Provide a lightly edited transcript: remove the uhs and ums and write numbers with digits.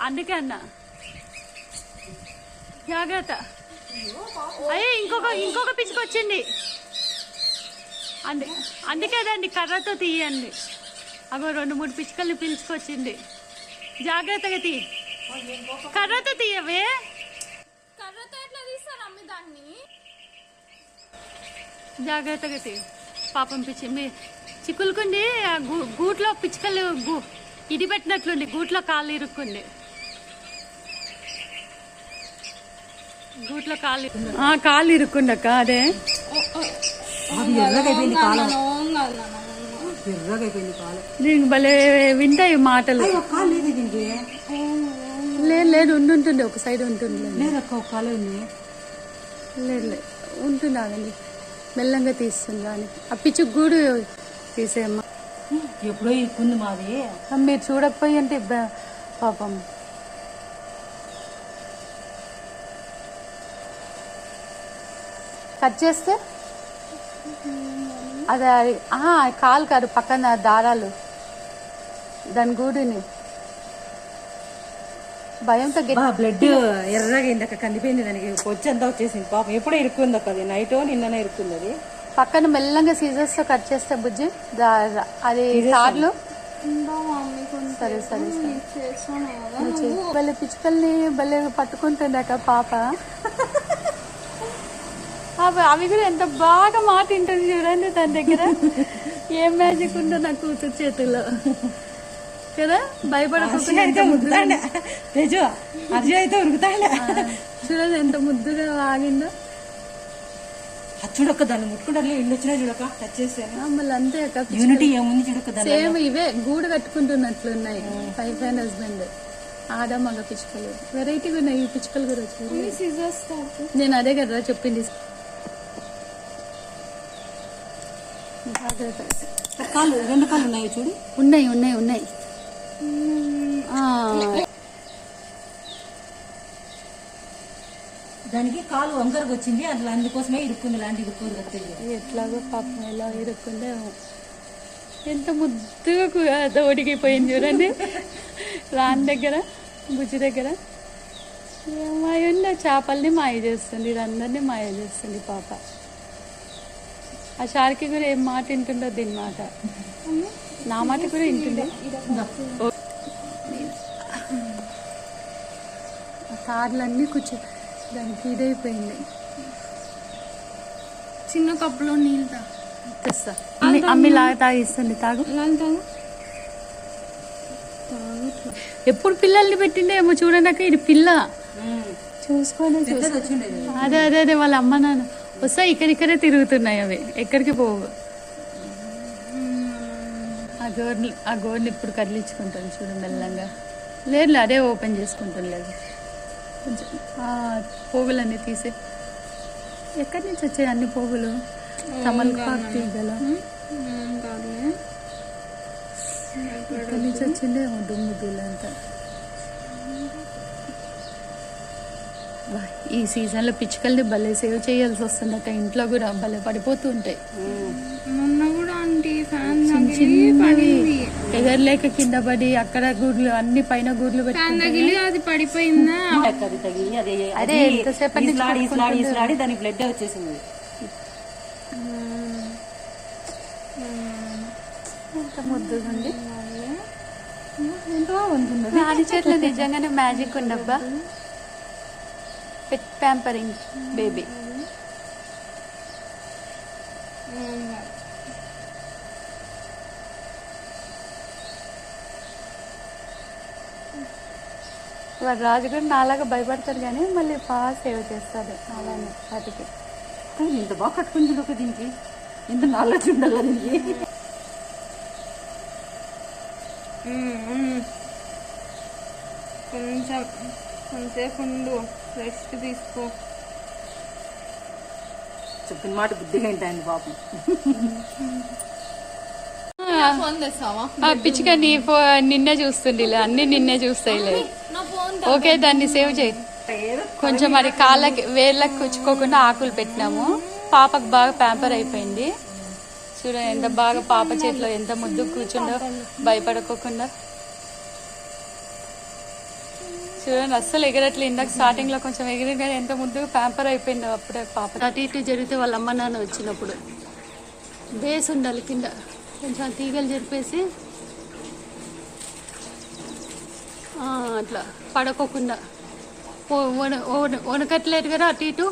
అందుకే అన్న జాగ్రత్త. అయ్యే ఇంకొక పిచ్చుకొచ్చింది. అందుకే అదండి కర్రతో తీయండి. అగో 2-3 పిచ్చుకల్ని పిలుచుకొచ్చింది. జాగ్రత్తగా తీ. కర్రతో తీయవే. కర్రతో ఎట్లా తీస్తారు అమ్మి దాన్ని? జాగ్రత్తగా తీ. పాపం పిచ్చి చిక్కులుకుండి గూట్లో పిచ్చుకలు ఇది పెట్టినట్లుండి గూట్లో కాళ్ళు ఇరుక్కుంది. గూట్లో కాళ్ళు ఇరుక్కుండక్క. అదే దీనికి భలే వింటాయి మాటలు. లేదు ఉంటుండే ఒక సైడ్ ఉంటుంది. లేదు ఉంటుంది. అదండి మెల్లంగా తీస్తుంది అని. ఆ పిచ్చి గూడు తీసేయమ్మా. ఎప్పుడో ఇరుక్కుంది మాది. మీరు చూడకపోయి అంటే పాపం. కట్ చేస్తే అదే కాలు కాదు పక్కన దారాలు దాని గూడుని భయంతో బ్లడ్ ఎర్రగా ఇందాక కందిపోయింది. దానికి వచ్చి అంతా వచ్చేసింది పాపం. ఎప్పుడో ఇరుక్కుంది అక్క. అది నైట్ నిన్ననే ఇరుక్కుంది. అది పక్కన మెల్లంగా సీజర్స్ తో కట్ చేస్తే బుజ్జి అది సార్లు. సరే సరే సరే. భలే పిచ్చుకల్ని భలే పట్టుకుంటుండక పాప. అవి కూడా ఎంత బాగా మాట వింటుంది చూడండి దాని దగ్గర. ఏం మ్యాజిక్ ఉందో నా కూతురు చేతుల్లో కదా. భయపడకుండా చూడండి ఎంత ముద్దుగా ఆగిందో. చూడక్క దాన్ని ముట్టుకుంటారు. ఇల్లు వచ్చినా చూడక టచ్ చేస్తాను. మళ్ళీ అంతే అక్క. యూనిటీ ఏముంది చూడక. సేమ్ ఇవే గూడు కట్టుకుంటున్నట్లున్నాయి. వైఫ్ అండ్ హస్బెండ్ ఆడ మగ పిచ్చుకలు. వెరైటీగా ఉన్నాయి ఈ పిచ్చుకలు కూడా. నేను అదే కదా చెప్పింది. కాళ్ళు 2 కాళ్ళు ఉన్నాయి చూడు. ఉన్నాయి. దానికి కాలు వంకరకు వచ్చింది. అట్లా అందుకోసమే ఇరుక్కుంది. ఇలాంటి ఇరుక్కుంది కదా. ఎట్లాగో పాపం ఎలా ఇరుక్కుందే. ఎంత ముద్దుగా ఒడిగిపోయింది చూడండి రాన్ దగ్గర బుజ్జి దగ్గర. ఏమాయుందో చేపల్ని మాయ చేస్తుంది. ఇదందరినీ మాయ చేస్తుంది పాప. ఆ షార్కి కూడా ఏం మాట వింటుందో దీని మాట. నా మాట కూడా వింటుంది. ఆ తాడులన్నీ దానికి ఇదైపోయింది. చిన్న కప్పులో నీళ్ళు తెస్తా. అమ్మి లాగా తాగిస్తుంది. తాగు. ఎప్పుడు పిల్లల్ని పెట్టిండేమో చూడనాక. ఇది పిల్ల చూసుకోండి. అదే వాళ్ళ అమ్మ నాన్న వస్తా ఇక్కడిక్కడే తిరుగుతున్నాయి అవి. ఎక్కడికి పోవు. ఆ గోర్ని ఇప్పుడు కదిలించుకుంటాను చూడు మెల్లంగా. లేదు అదే ఓపెన్ చేసుకుంటాను. లేదు కొంచెం పోగులన్నీ తీసే. ఎక్కడి నుంచి వచ్చాయి అన్ని పోగులు? తమలపాకు తీగల ఎక్కడి నుంచి వచ్చిందేమో దుమ్ముదులంతా. ఈ సీజన్లో పిచ్చుకల్ని భలే సేవ్ చేయాల్సి వస్తుందట. ఇంట్లో కూడా భలే పడిపోతూ ఉంటాయి. మొన్న కూడా ఆంటీ ఫ్యాన్ ఎగరలేక కింద పడి అక్కడ గూడ్లు అన్ని పైన గూడ్లు పెట్టి అది పడిపోయిందా. అదే ఎంతసేపు దాని బ్లడ్ వచ్చేసింది. ఎంత ముద్దుగా ఉంది. ఎంతో ఉంటుంది. నాని చేతిలో నిజంగానే మ్యాజిక్ ఉండబ్బా. పెట్ ప్యాంపరింగ్ బేబీ. వాడు రాజు కూడా నాలాగా భయపడతాడు కానీ మళ్ళీ బాగా సేవ్ చేస్తాడు అలానే వాటికి. ఇంత బాగా కట్టుకుని ఒక దీనికి ఎంత నాలెడ్జ్ ఉండాలి దీనికి. కొంచెంసేపు ఉండు, రెస్ట్ తీసుకో. చెప్పిన మాట బుద్ధిగా ఏంటండి పాపం. పిచ్చిగా నిన్నే చూస్తుంది. అన్ని నిన్నే చూస్తాయిలే. ఓకే దాన్ని సేవ్ చేయి. కొంచెం మరి కాళ్ళకి వేళ్ళకి కుచ్చుకోకుండా ఆకులు పెట్టినాము. పాపకు బాగా ప్యాంపర్ అయిపోయింది. చూడండి ఎంత బాగా పాప చేతిలో ఎంత ముద్దు కూర్చుందో భయపడుకోకుండా. చూడండి అస్సలు ఎగరట్లే. ఇందాక స్టార్టింగ్లో కొంచెం ఎగిరింది కానీ ఎంత ముద్దుగా ప్యాంపర్ అయిపోయింది అప్పుడే పాప. అటు ఇటు జరిగితే వాళ్ళ అమ్మ నాన్న వచ్చినప్పుడు బేస్ ఉండాలి కింద, కొంచెం తీగలు జరిపేసి అట్లా పడుకోకుండా వణకట్లేదు కదా అటు ఇటు.